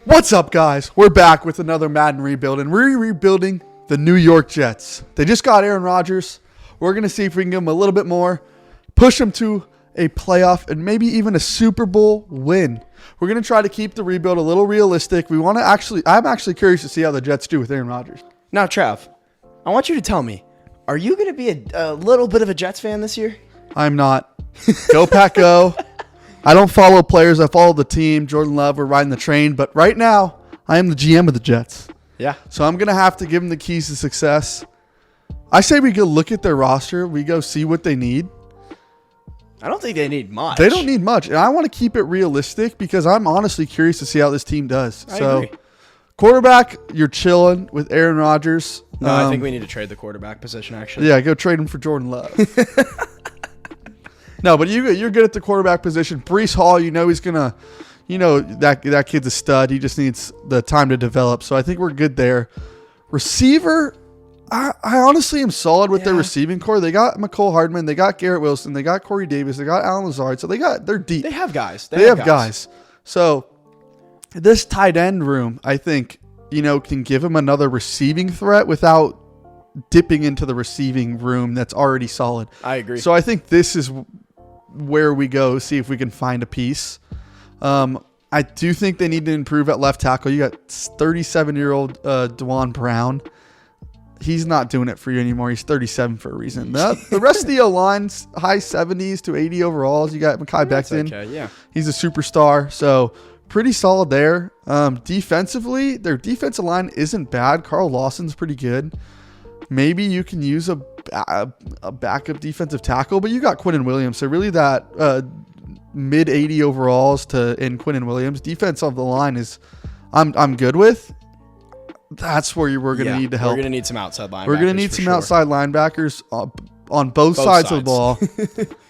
What's up, guys? We're back with another Madden rebuild, and we're rebuilding the New York Jets. They just got Aaron Rodgers. We're going to see if we can give them a little bit more, push them to a playoff, and maybe even a Super Bowl win. We're going to try to keep the rebuild a little realistic. I'm actually curious to see how the Jets do with Aaron Rodgers. Now, Trav, I want you to tell me, are you going to be a little bit of a Jets fan this year? I'm not. Go Pack Go. I don't follow players. I follow the team. Jordan Love, we're riding the train. But right now, I am the GM of the Jets. Yeah. So I'm going to have to give them the keys to success. I say we go look at their roster. We go see what they need. I don't think they need much. They don't need much. And I want to keep it realistic because I'm honestly curious to see how this team does. I agree. Quarterback, you're chilling with Aaron Rodgers. No, I think we need to trade the quarterback position, actually. Yeah, go trade him for Jordan Love. No, but you're good at the quarterback position. Breece Hall, he's going to, that kid's a stud. He just needs the time to develop. So I think we're good there. Receiver, I honestly am solid with their receiving core. They got McCole Hardman. They got Garrett Wilson. They got Corey Davis. They got Alan Lazard. So they're deep. They have guys. They have guys. So this tight end room, I think, can give him another receiving threat without dipping into the receiving room that's already solid. I agree. So I think this is where we go, see if we can find a piece. I do think they need to improve at left tackle. You got 37-year-old DeJuan Brown. He's not doing it for you anymore. He's 37 for a reason. The rest of the O-line's high 70s to 80 overalls. You got Mekhi Becton. Okay, yeah. He's a superstar. So pretty solid there. Defensively, their defensive line isn't bad. Carl Lawson's pretty good. Maybe you can use a backup defensive tackle, but you got Quinnen Williams. So really that mid 80 overalls in Quinnen Williams. Defense of the line is I'm good with. That's where we're going to need to help. We're going to need some outside linebackers. We're going to need some outside linebackers on both sides of the ball.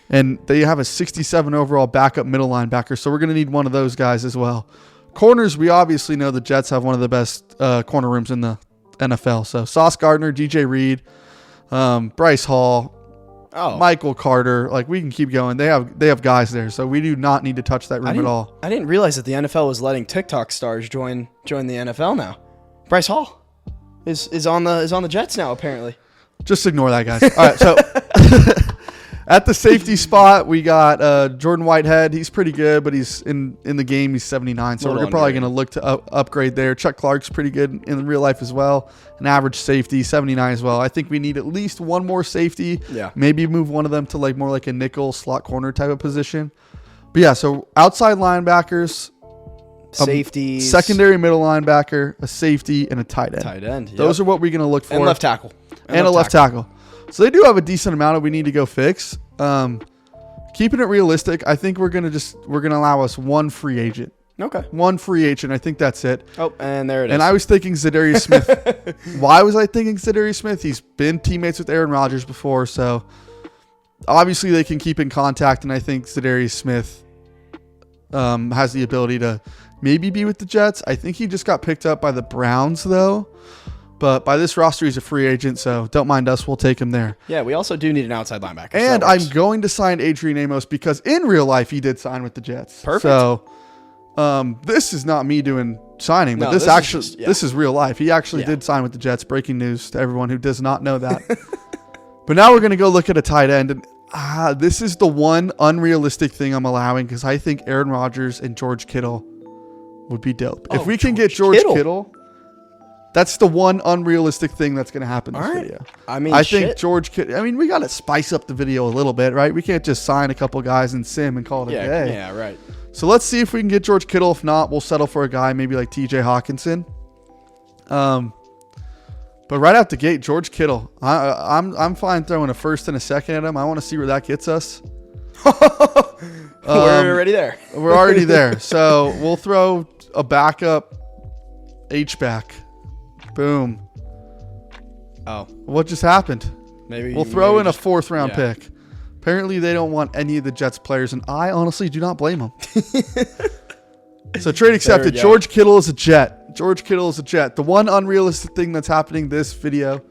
And they have a 67 overall backup middle linebacker. So we're going to need one of those guys as well. Corners, we obviously know the Jets have one of the best corner rooms in the NFL. So Sauce Gardner, DJ Reed, Bryce Hall, Michael Carter. Like, we can keep going. They have guys there. So we do not need to touch that room at all. I didn't realize that the NFL was letting TikTok stars join the NFL now. Bryce Hall is on the Jets now, apparently. Just ignore that, guys. All right, so at the safety spot, we got Jordan Whitehead. He's pretty good, but he's in the game. He's 79, so we're probably going to look to upgrade there. Chuck Clark's pretty good in real life as well. An average safety, 79 as well. I think we need at least one more safety. Yeah. Maybe move one of them to more like a nickel slot corner type of position. But yeah, so outside linebackers. Safeties. Secondary middle linebacker, a safety, and a tight end. Yep. Those are what we're going to look for. And left tackle. And a left tackle. So they do have a decent amount of we need to go fix. Keeping it realistic, I think we're going to allow us one free agent. Okay. One free agent. I think that's it. Oh, and there it is. And I was thinking Zadarius Smith. Why was I thinking Zadarius Smith? He's been teammates with Aaron Rodgers before, so obviously they can keep in contact, and I think Zadarius Smith has the ability to maybe be with the Jets. I think he just got picked up by the Browns, though. But by this roster, he's a free agent, so don't mind us. We'll take him there. Yeah, we also do need an outside linebacker. And so I'm going to sign Adrian Amos because in real life, he did sign with the Jets. Perfect. So this is not me doing signing, but this is real life. He actually did sign with the Jets. Breaking news to everyone who does not know that. But now we're going to go look at a tight end. And this is the one unrealistic thing I'm allowing because I think Aaron Rodgers and George Kittle would be dope. If we can get George Kittle, that's the one unrealistic thing that's going to happen in this video. I think George Kittle, we got to spice up the video a little bit, right? We can't just sign a couple guys and sim and call it a day. Yeah, right. So let's see if we can get George Kittle. If not, we'll settle for a guy maybe like TJ Hawkinson. But right out the gate, George Kittle, I'm fine throwing a first and a second at him. I want to see where that gets us. We're already there. We're already there. So we'll throw a backup H-back. Boom. Oh. What just happened? We'll throw in a fourth round pick. Apparently they don't want any of the Jets players, and I honestly do not blame them. So trade accepted. George Kittle is a Jet. The one unrealistic thing that's happening this video.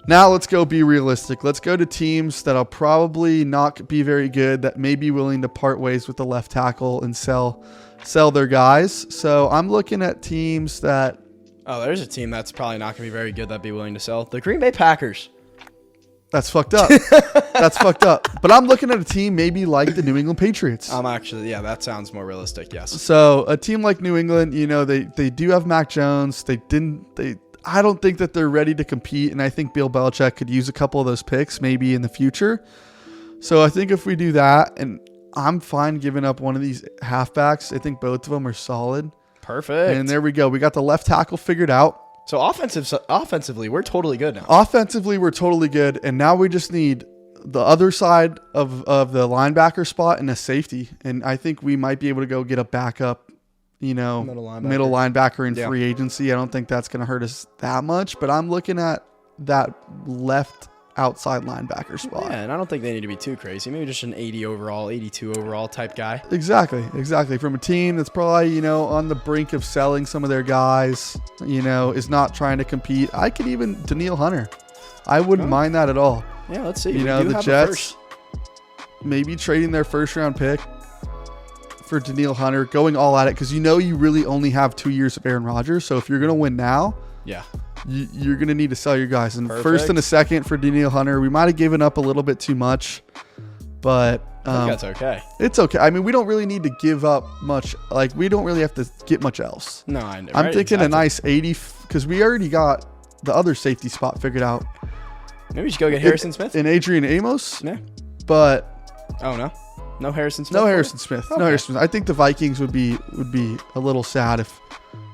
Now let's go be realistic. Let's go to teams that'll probably not be very good, that may be willing to part ways with the left tackle and sell sell their guys. So I'm looking at teams that. Oh, there's a team that's probably not going to be very good that'd be willing to sell. The Green Bay Packers. That's fucked up. That's fucked up. But I'm looking at a team maybe like the New England Patriots. That sounds more realistic, yes. So a team like New England, they do have Mac Jones. I don't think that they're ready to compete, and I think Bill Belichick could use a couple of those picks maybe in the future. So I think if we do that, and I'm fine giving up one of these halfbacks. I think both of them are solid. Perfect. And there we go. We got the left tackle figured out. So offensively, we're totally good now. Offensively, we're totally good, and now we just need the other side of the linebacker spot and a safety. And I think we might be able to go get a backup, middle linebacker in free agency. I don't think that's going to hurt us that much, but I'm looking at that left outside linebacker spot. Yeah, and I don't think they need to be too crazy. Maybe just an 80 overall, 82 overall type guy. Exactly. From a team that's probably, on the brink of selling some of their guys, is not trying to compete. I could even Danielle Hunter. I wouldn't mind that at all. Yeah, let's see. The Jets maybe trading their first round pick for Danielle Hunter, going all at it, because you really only have 2 years of Aaron Rodgers. So if you're going to win now, you're going to need to sell your guys. And first and a second for Danielle Hunter. We might have given up a little bit too much, but I think that's okay. It's okay. I mean, we don't really need to give up much. Like, we don't really have to get much else. No, I know. I'm thinking a nice 80, because we already got the other safety spot figured out. Maybe we should go get Harrison Smith and Adrian Amos. Yeah, but no Harrison Smith. No Harrison Smith. Okay. No Harrison Smith. I think the Vikings would be a little sad if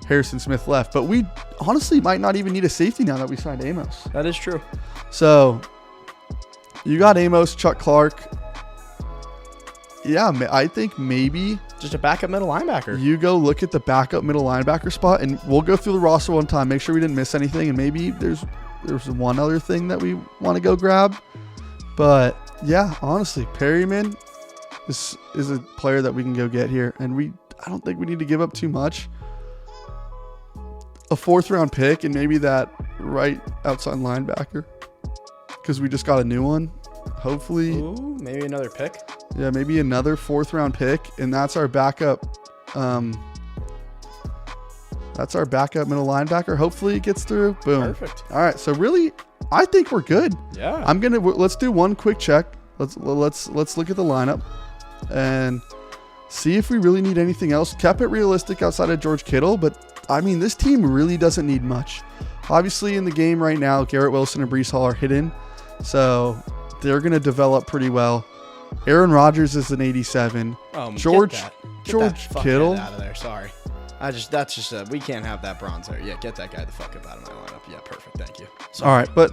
Harrison Smith left, but we honestly might not even need a safety now that we signed Amos. That is true. So you got Amos, Chuck Clark. Yeah, I think maybe just a backup middle linebacker. You go look at the backup middle linebacker spot, and we'll go through the roster one time, make sure we didn't miss anything, and maybe there's one other thing that we want to go grab. But yeah, honestly, Perryman is a player that we can go get here, and I don't think we need to give up too much. A 4th round pick and maybe that right outside linebacker, because we just got a new one. Hopefully, maybe another pick. Yeah, maybe another 4th round pick, and that's our backup. That's our backup middle linebacker. Hopefully it gets through. Boom. Perfect. All right. So really, I think we're good. Yeah. Let's do one quick check. Let's look at the lineup and see if we really need anything else. Kept it realistic outside of George Kittle, but I mean, this team really doesn't need much. Obviously, in the game right now, Garrett Wilson and Breece Hall are hidden, so they're going to develop pretty well. Aaron Rodgers is an 87. George Kittle out of there. Sorry. We can't have that bronze there. Yeah, get that guy the fuck up out of my lineup. Yeah, perfect. Thank you. Sorry. All right, but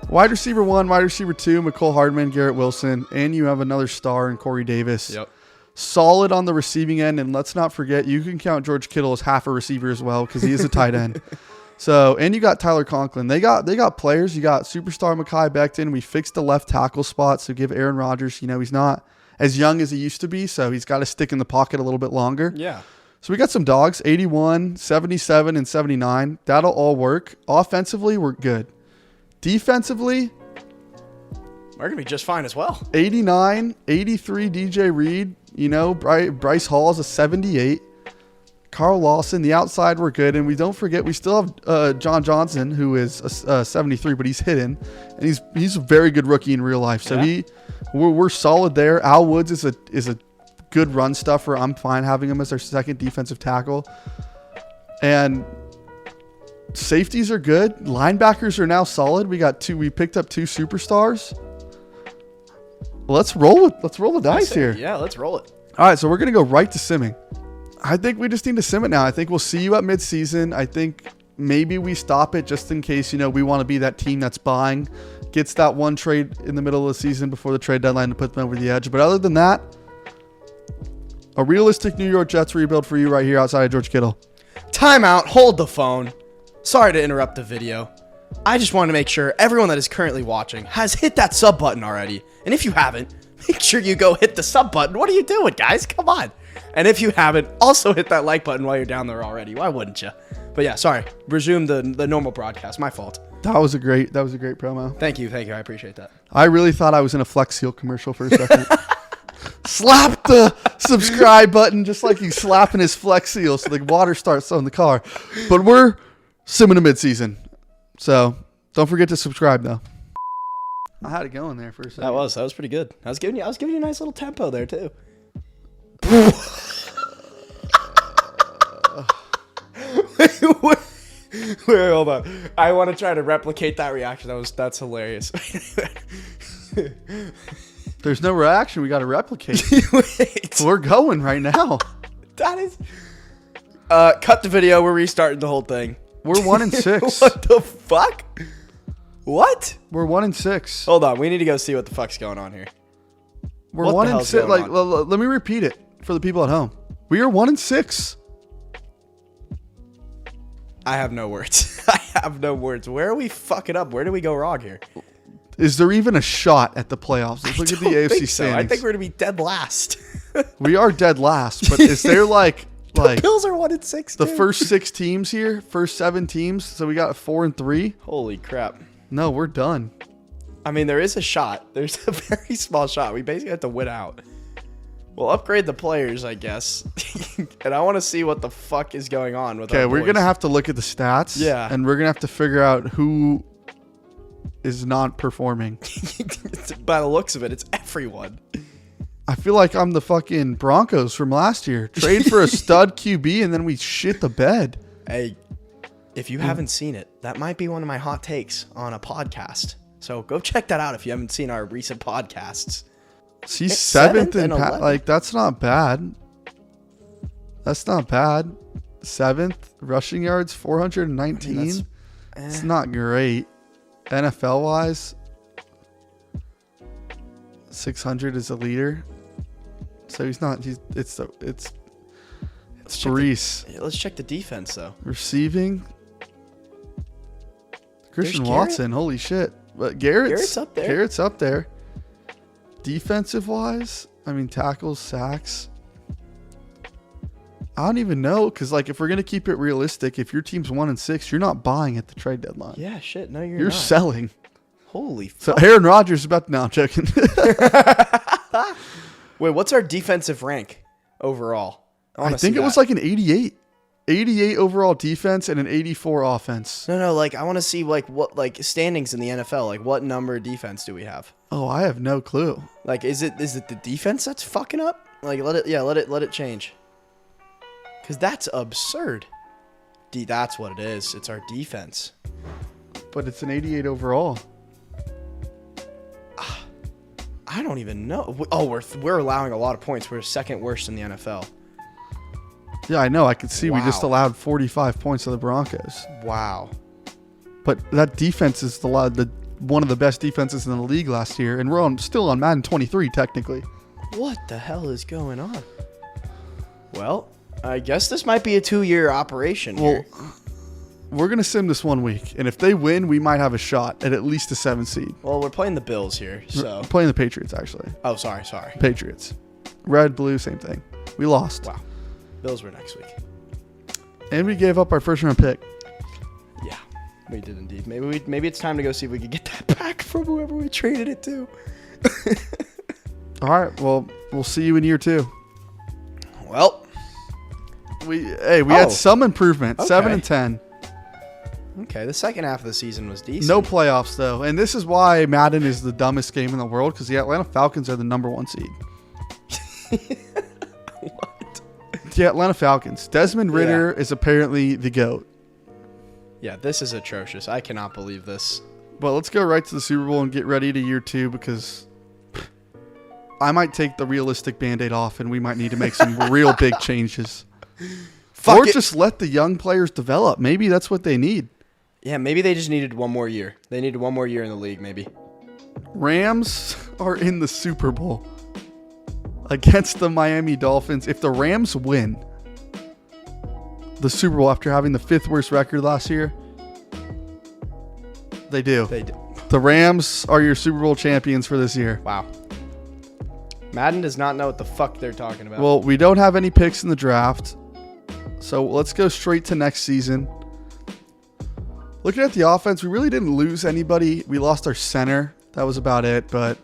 wide receiver 1, wide receiver 2, McCole Hardman, Garrett Wilson, and you have another star in Corey Davis. Yep. Solid on the receiving end, and let's not forget, you can count George Kittle as half a receiver as well, because he is a tight end. So, and you got Tyler Conklin. They got players. You got superstar Mekhi Becton. We fixed the left tackle spot, so give Aaron Rodgers, he's not as young as he used to be, so he's got to stick in the pocket a little bit longer. Yeah. So we got some dogs, 81, 77, and 79. That'll all work. Offensively, we're good. Defensively, we're going to be just fine as well. 89, 83 DJ Reed. Bryce Hall is a 78. Carl Lawson, the outside, we're good. And we don't forget, we still have John Johnson, who is a 73, but he's hidden. And he's a very good rookie in real life. So we're solid there. Al Woods is a good run stuffer. I'm fine having him as our second defensive tackle. And safeties are good. Linebackers are now solid. We picked up 2 superstars. Let's roll the dice here. Yeah, let's roll it. All right, so we're going to go right to simming. I think we just need to sim it now. I think we'll see you at midseason. I think maybe we stop it just in case, we want to be that team that's buying, gets that one trade in the middle of the season before the trade deadline to put them over the edge. But other than that, a realistic New York Jets rebuild for you right here outside of George Kittle. Timeout. Hold the phone. Sorry to interrupt the video. I just want to make sure everyone that is currently watching has hit that sub button already. And if you haven't, make sure you go hit the sub button. What are you doing, guys? Come on. And if you haven't, also hit that like button while you're down there already. Why wouldn't you? But yeah, sorry. Resume the normal broadcast. My fault. That was a great promo. Thank you. I appreciate that. I really thought I was in a Flex Seal commercial for a second. slap the subscribe button just like he's slapping his Flex Seal so the water starts on the car. But we're simming to midseason. So don't forget to subscribe, though. I had it going there for a second. That was pretty good. I was giving you a nice little tempo there too. Wait, hold on. I want to try to replicate that reaction. That's hilarious. There's no reaction. We got to replicate. Wait. We're going right now. That is. Cut the video. We're restarting the whole thing. We're 1-6. What the fuck? What? We're 1-6. Hold on. We need to go see what the fuck's going on here. We're 1-6. Like, let me repeat it for the people at home. We are 1-6. I have no words. I have no words. Where are we fucking up? Where do we go wrong here? Is there even a shot at the playoffs? Let's look at the AFC standings. I think we're gonna be dead last. We are dead last, but is there like the Bills are 1-6? The first 6 teams here, first 7 teams. So we got 4-3. Holy crap! No, we're done. I mean, there is a shot. There's a very small shot. We basically have to win out. We'll upgrade the players, I guess. And I want to see what the fuck is going on with. Okay, we're gonna have to look at the stats. Yeah, and we're gonna have to figure out who is not performing. By the looks of it, it's everyone. I feel like I'm the fucking Broncos from last year. Trade for a stud QB and then we shit the bed. Hey, if you haven't seen it, that might be one of my hot takes on a podcast. So go check that out if you haven't seen our recent podcasts. He's 7th in like that's not bad. That's not bad. 7th rushing yards, 419. I mean, it's not great. NFL wise, 600 is a leader. So he's not. It's Reese. Let's check the defense though. Receiving. Christian Watson. Holy shit! But Garrett's up there. Garrett's up there. Defensive wise, I mean tackles, sacks. I don't even know because like if we're gonna keep it realistic, if your team's 1-6, you're not buying at the trade deadline. Yeah, shit. No, you're not. You're selling. Holy fuck. So Aaron Rodgers is about to now checking. Wait, what's our defensive rank overall? I think it was like an 88. 88 overall defense and an 84 offense. No, like I want to see like what like standings in the NFL. Like what number of defense do we have? Oh, I have no clue. Like is it the defense that's fucking up? Like let it change. Cuz that's absurd. That's what it is. It's our defense. But it's an 88 overall. I don't even know. Oh, we're allowing a lot of points. We're second worst in the NFL. Yeah, I know. I could see we just allowed 45 points to the Broncos. Wow. But that defense is one of the best defenses in the league last year, and we're still on Madden 23 technically. What the hell is going on? Well, I guess this might be a 2-year operation here. We're going to sim this 1 week, and if they win, we might have a shot at least a 7 seed. Well, we're playing the Bills here, so. We're playing the Patriots, actually. Oh, sorry. Patriots. Red, blue, same thing. We lost. Wow. Bills were next week. And we gave up our first-round pick. Yeah, we did indeed. Maybe it's time to go see if we can get that back from whoever we traded it to. All right, well, we'll see you in year 2. Well. We had some improvement, okay. 7-10. Okay, the second half of the season was decent. No playoffs, though. And this is why Madden is the dumbest game in the world, because the Atlanta Falcons are the number 1 seed. What? The Atlanta Falcons. Desmond Ridder is apparently the GOAT. Yeah, this is atrocious. I cannot believe this. But let's go right to the Super Bowl and get ready to year 2, because I might take the realistic Band-Aid off, and we might need to make some real big changes. Just let the young players develop. Maybe that's what they need. Yeah, maybe they just needed 1 more year. They needed 1 more year in the league, maybe. Rams are in the Super Bowl against the Miami Dolphins. If the Rams win the Super Bowl after having the 5th worst record last year, they do. The Rams are your Super Bowl champions for this year. Wow. Madden does not know what the fuck they're talking about. Well, we don't have any picks in the draft, so let's go straight to next season. Looking at the offense, we really didn't lose anybody. We lost our center, That was about it. But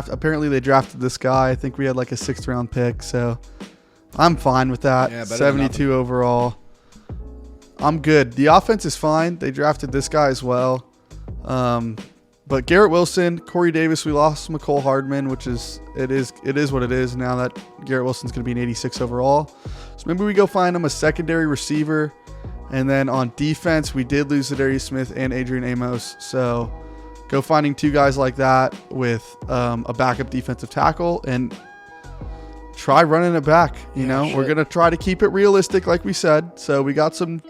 apparently they drafted this guy. I think we had like a 6th round pick. So I'm fine with that. Yeah, 72 overall. I'm good. The offense is fine. They drafted this guy as well. But Garrett Wilson, Corey Davis, we lost McCole Hardman, which is it is what it is now that Garrett Wilson's going to be an 86 overall. So maybe we go find him a secondary receiver. And then on defense, we did lose Zadarius Smith and Adrian Amos. So go finding 2 guys like that with a backup defensive tackle and try running it back. We're going to try to keep it realistic like we said. So we got some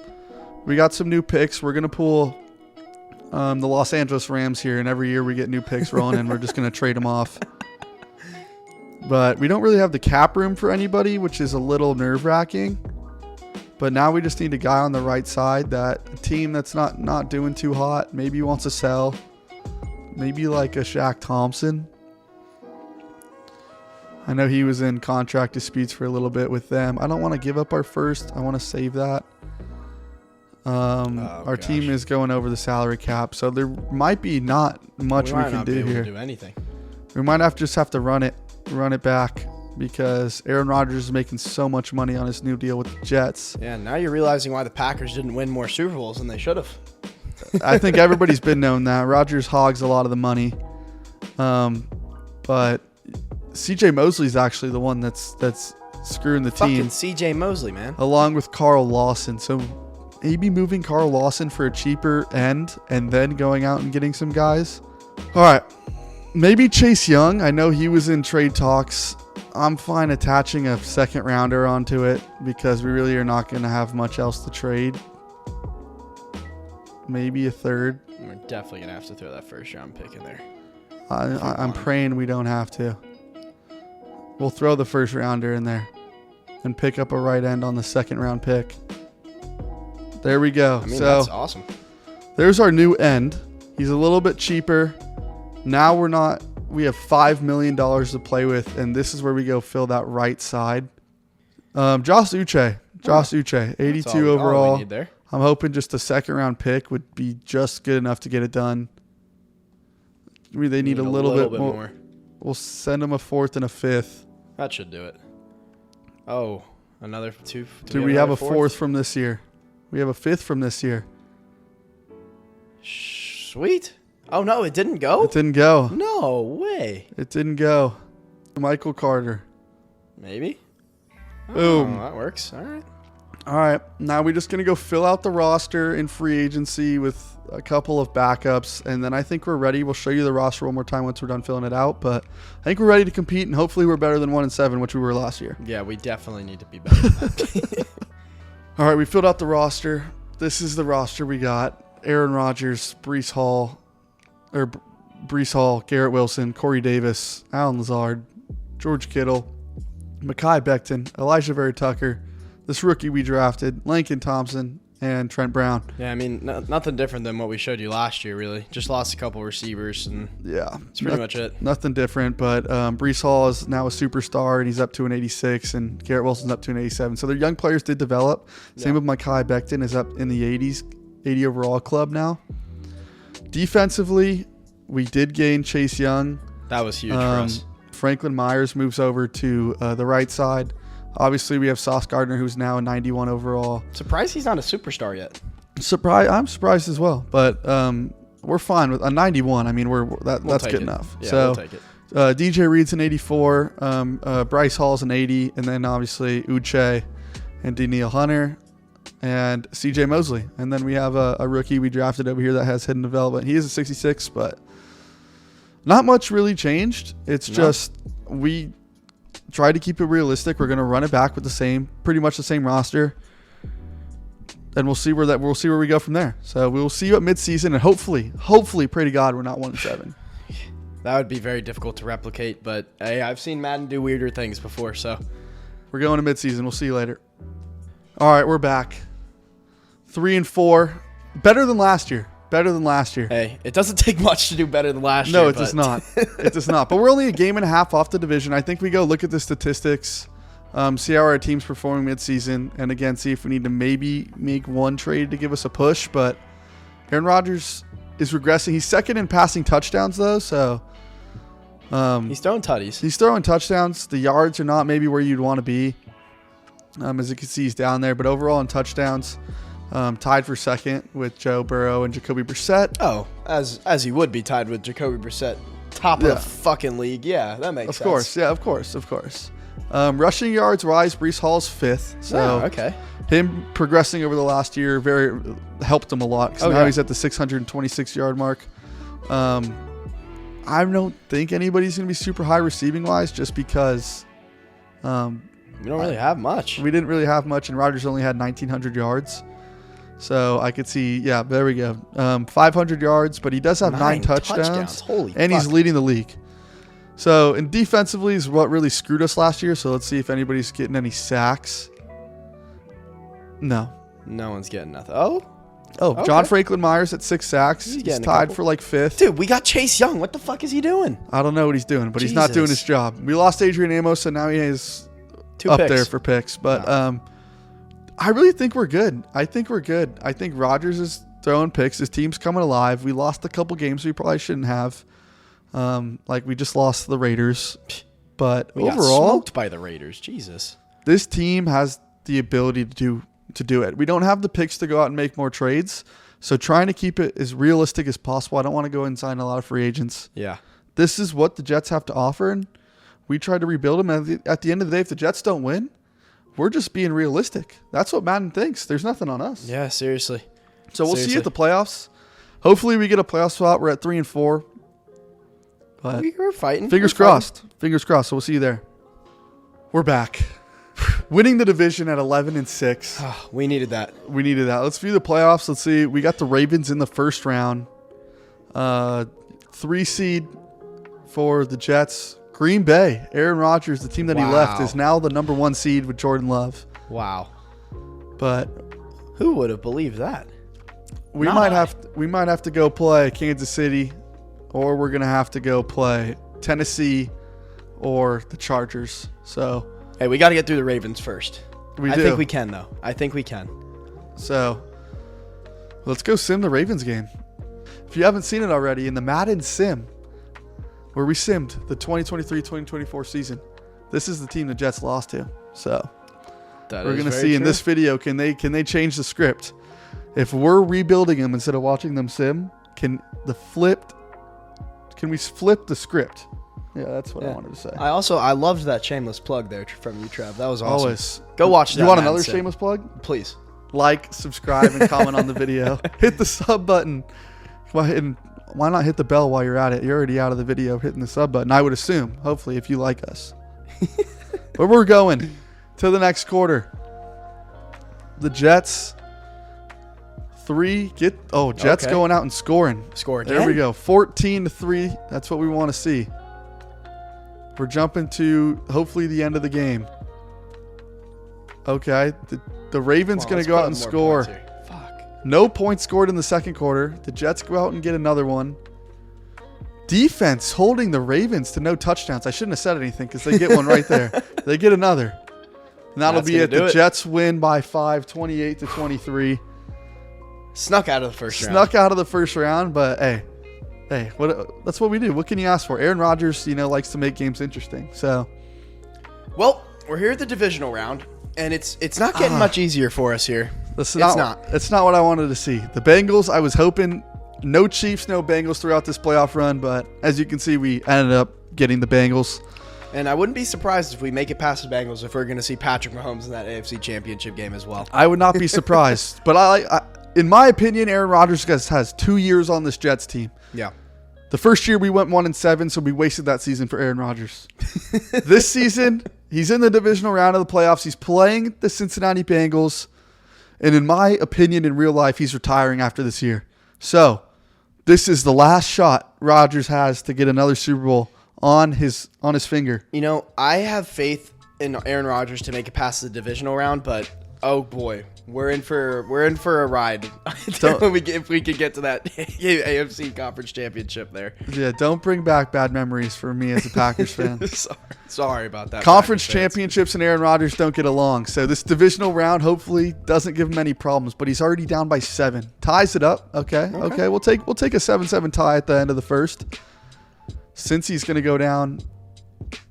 new picks. We're going to pull the Los Angeles Rams here, and every year we get new picks rolling, and we're just going to trade them off. But we don't really have the cap room for anybody, which is a little nerve-wracking. But now we just need a guy on the right side, that a team that's not doing too hot, maybe wants to sell. Maybe like a Shaq Thompson. I know he was in contract disputes for a little bit with them. I don't want to give up our first. I want to save that. Our team is going over the salary cap, so there might be not much we can do here. Do anything. We might just have to run it back because Aaron Rodgers is making so much money on his new deal with the Jets. Yeah, now you're realizing why the Packers didn't win more Super Bowls than they should have. I think everybody's been known that. Rodgers hogs a lot of the money. But CJ Mosley's actually the one that's screwing the team. Fucking CJ Mosley, man. Along with Carl Lawson. So maybe moving Carl Lawson for a cheaper end and then going out and getting some guys. All right. Maybe Chase Young. I know he was in trade talks. I'm fine attaching a 2nd rounder onto it because we really are not going to have much else to trade. Maybe a 3rd. We're definitely going to have to throw that 1st round pick in there. I'm praying we don't have to. We'll throw the 1st rounder in there and pick up a right end on the 2nd round pick. There we go. That's awesome. There's our new end. He's a little bit cheaper. Now we have $5 million to play with, and this is where we go fill that right side. Josh Uche, 82 overall. All we need there. I'm hoping just a 2nd round pick would be just good enough to get it done. They need a little bit more. We'll send them a 4th and a 5th. That should do it. Oh, another 2. Do we have a 4th from this year? We have a 5th from this year. Sweet. Oh, no, it didn't go? It didn't go. No way. It didn't go. Michael Carter. Maybe. Boom. Oh, that works. All right. All right. Now we're just going to go fill out the roster in free agency with a couple of backups, and then I think we're ready. We'll show you the roster one more time once we're done filling it out, but I think we're ready to compete, and hopefully we're better than 1-7, which we were last year. Yeah, we definitely need to be better than that. All right, we filled out the roster. This is the roster we got. Aaron Rodgers, Breece Hall, Garrett Wilson, Corey Davis, Alan Lazard, George Kittle, Mekhi Becton, Elijah Vera Tucker, this rookie we drafted, Lincoln Thompson, and Trent Brown. Yeah, I mean, nothing different than what we showed you last year, really. Just lost a couple receivers, and yeah, that's pretty much it. Nothing different, but Breece Hall is now a superstar, and he's up to an 86, and Garrett Wilson's up to an 87. So their young players did develop. Same with Mekhi Becton is up in the 80 overall club now. Defensively, we did gain Chase Young. That was huge for us. Franklin Myers moves over to the right side. Obviously, we have Sauce Gardner, who's now a 91 overall. Surprised he's not a superstar yet. I'm surprised as well, but we're fine with a 91. I mean, that's good enough. Yeah, so we'll take it. DJ Reed's an 84. Bryce Hall's an 80, and then obviously Uche and Danielle Hunter and CJ Mosley. And then we have a rookie we drafted over here that has hidden development. He is a 66, but not much really changed. It's just we try to keep it realistic. We're going to run it back with pretty much the same roster, and we'll see where we go from there. So we'll see you at midseason, and hopefully, pray to God we're not 1-7. That would be very difficult to replicate, but hey, I've seen Madden do weirder things before, so we're going to midseason. We'll see you later. All right, we're back. 3-4, better than last year. Hey, it doesn't take much to do better than last year. No, it does not. It does not. But we're only a game and a half off the division. I think we go look at the statistics, see how our team's performing midseason, and again, see if we need to maybe make one trade to give us a push. But Aaron Rodgers is regressing. He's second in passing touchdowns, though, so He's throwing tutties. He's throwing touchdowns. The yards are not maybe where you'd want to be. As you can see, he's down there. But overall in touchdowns, tied for second with Joe Burrow and Jacoby Brissett. Oh, as he would be tied with Jacoby Brissett. Top of the fucking league. Yeah, that makes sense. Of course. Yeah, of course. Rushing yards wise, Breece Hall's 5th. So okay. Him progressing over the last year helped him a lot. Because now he's at the 626-yard mark. I don't think anybody's going to be super high receiving wise just because we don't really have much. We didn't really have much, and Rodgers only had 1,900 yards. So I could see, there we go. 500 yards, but he does have 9 touchdowns. Holy and fuck. He's leading the league. So, and defensively is what really screwed us last year. So let's see if anybody's getting any sacks. No. No one's getting nothing. Okay. John Franklin Myers at 6 sacks. He's tied for like 5th. Dude, we got Chase Young. What the fuck is he doing? I don't know what he's doing, but he's not doing his job. We lost Adrian Amos, so now he is 2 up picks. there for picks. But I really think we're good. I think Rodgers is throwing picks. His team's coming alive. We lost a couple games we probably shouldn't have. Like we just lost the Raiders. But we got smoked by the Raiders. Jesus. This team has the ability to do it. We don't have the picks to go out and make more trades. So trying to keep it as realistic as possible. I don't want to go and sign a lot of free agents. Yeah. This is what the Jets have to offer, and we tried to rebuild them. And at the end of the day, if the Jets don't win, we're just being realistic. That's what Madden thinks. There's nothing on us. Yeah, seriously. So we'll see you at the playoffs. Hopefully we get a playoff spot. We're at 3-4. But we're fighting. Fingers crossed. Fingers crossed. So we'll see you there. We're back. Winning the division at 11-6. We needed that. Let's view the playoffs. Let's see. We got the Ravens in the first round. 3 seed for the Jets. Green Bay. Aaron Rodgers, the team that he left, is now the number 1 seed with Jordan Love. Wow. But who would have believed that? We might have to go play Kansas City, or we're gonna have to go play Tennessee or the Chargers. So hey, we got to get through the Ravens first. I think we can, though. I think we can. So let's go sim the Ravens game. If you haven't seen it already, in the Madden sim, where we simmed the 2023-2024 season, this is the team the Jets lost to. So we're going to see in this video, can they change the script? If we're rebuilding them instead of watching them sim, can we flip the script? Yeah, that's what I wanted to say. I loved that shameless plug there from you, Trev. That was awesome. Always. Go watch that. You want another shameless plug? Please. Like, subscribe, and comment on the video. Hit the sub button. Why not hit the bell while you're at it? You're already out of the video hitting the sub button, I would assume. Hopefully, if you like us. But we're going to the next quarter. The Jets. Jets going out and scoring. Score again. There we go. 14-3. That's what we want to see. We're jumping to hopefully the end of the game. Okay. The Ravens going to go out and score. Fuck. No points scored in the second quarter. The Jets go out and get another one. Defense holding the Ravens to no touchdowns. I shouldn't have said anything because they get one right there. They get another. And that'll be it. The Jets win by 5, 28-23. Snuck out of the first round. But hey, that's what we do. What can you ask for? Aaron Rodgers, likes to make games interesting. So, well, we're here at the divisional round, and it's not getting much easier for us here. It's not what I wanted to see. The Bengals, I was hoping no Chiefs, no Bengals throughout this playoff run, but as you can see, we ended up getting the Bengals. And I wouldn't be surprised if we make it past the Bengals if we're going to see Patrick Mahomes in that AFC Championship game as well. I would not be surprised, but I in my opinion, Aaron Rodgers has 2 years on this Jets team. Yeah. The first year we went 1-7, so we wasted that season for Aaron Rodgers. This season, he's in the divisional round of the playoffs. He's playing the Cincinnati Bengals. And in my opinion, in real life, he's retiring after this year. So this is the last shot Rodgers has to get another Super Bowl on his finger. I have faith in Aaron Rodgers to make it past the divisional round, but oh boy, we're in for a ride if we could get to that AFC Conference Championship there. Yeah, don't bring back bad memories for me as a Packers fan. Sorry about that. Conference championships and Aaron Rodgers don't get along, so this divisional round hopefully doesn't give him any problems. But he's already down by 7, ties it up. Okay. We'll take a 7-7 tie at the end of the first. Cincy's going to go down.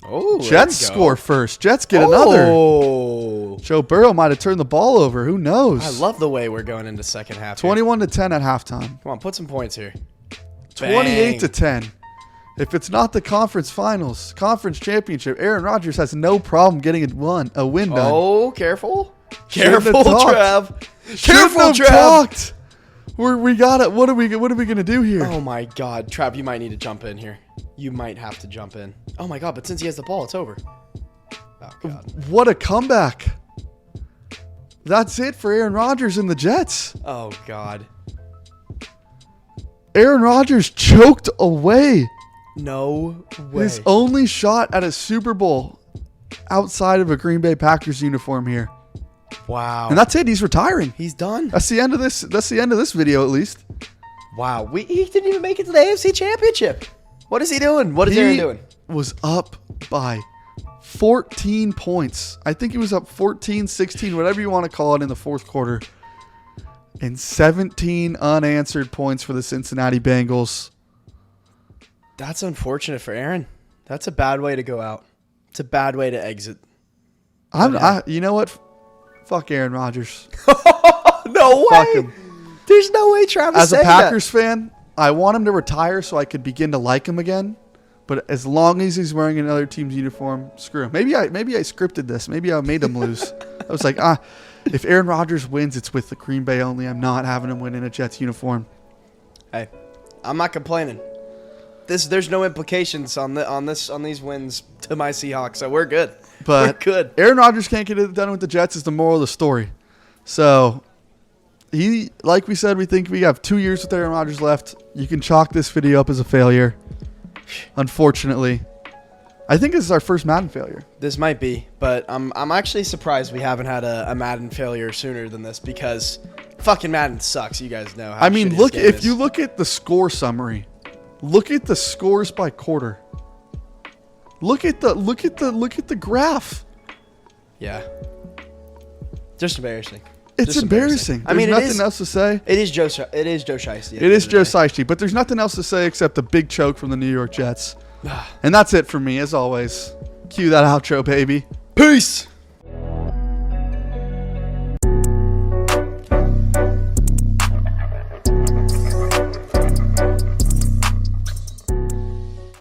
Oh, Jets score first. Jets get another. Oh. Joe Burrow might have turned the ball over. Who knows? I love the way we're going into second half. 21-10 at halftime. Come on, put some points here. 28-10. If it's not the conference finals, conference championship, Aaron Rodgers has no problem getting a win done. Oh, careful. Shouldn't Careful, have talked. Trav. Shouldn't Careful, have Trav. talked. We got it. What are we gonna do here? Oh my God, Trav, you might need to jump in here. You might have to jump in. Oh my God, but since he has the ball, it's over. Oh God. What a comeback. That's it for Aaron Rodgers and the Jets. Oh God. Aaron Rodgers choked away No way. his only shot at a Super Bowl outside of a Green Bay Packers uniform here. Wow. And that's it. He's retiring. He's done. That's the end of this. That's the end of this video, at least. Wow. He didn't even make it to the AFC Championship. What is he doing? What is Aaron doing? He was up by 14 points. I think he was up 14, 16, whatever you want to call it in the fourth quarter. And 17 unanswered points for the Cincinnati Bengals. That's unfortunate for Aaron. That's a bad way to go out. It's a bad way to exit. You know what? Fuck Aaron Rodgers. No way. Fuck him. There's no way Travis As a Packers fan, I want him to retire so I could begin to like him again. But as long as he's wearing another team's uniform, screw him. Maybe I scripted this. Maybe I made him lose. I was like, if Aaron Rodgers wins, it's with the Green Bay only. I'm not having him win in a Jets uniform. Hey, I'm not complaining. There's no implications on these wins to my Seahawks, so we're good. But we're good. Aaron Rodgers can't get it done with the Jets is the moral of the story. So like we said, we think we have 2 years with Aaron Rodgers left. You can chalk this video up as a failure. Unfortunately, I think this is our first Madden failure. This might be, but I'm actually surprised we haven't had a Madden failure sooner than this because fucking Madden sucks. You guys know how I mean, shitty this game is. you look at the score summary, look at the scores by quarter. Look at the graph. Yeah. Just embarrassing. It's Just embarrassing. There's nothing else to say. It is Joe Shiesty. It is Joe Shiesty, but there's nothing else to say except the big choke from the New York Jets. And that's it for me, as always. Cue that outro, baby. Peace.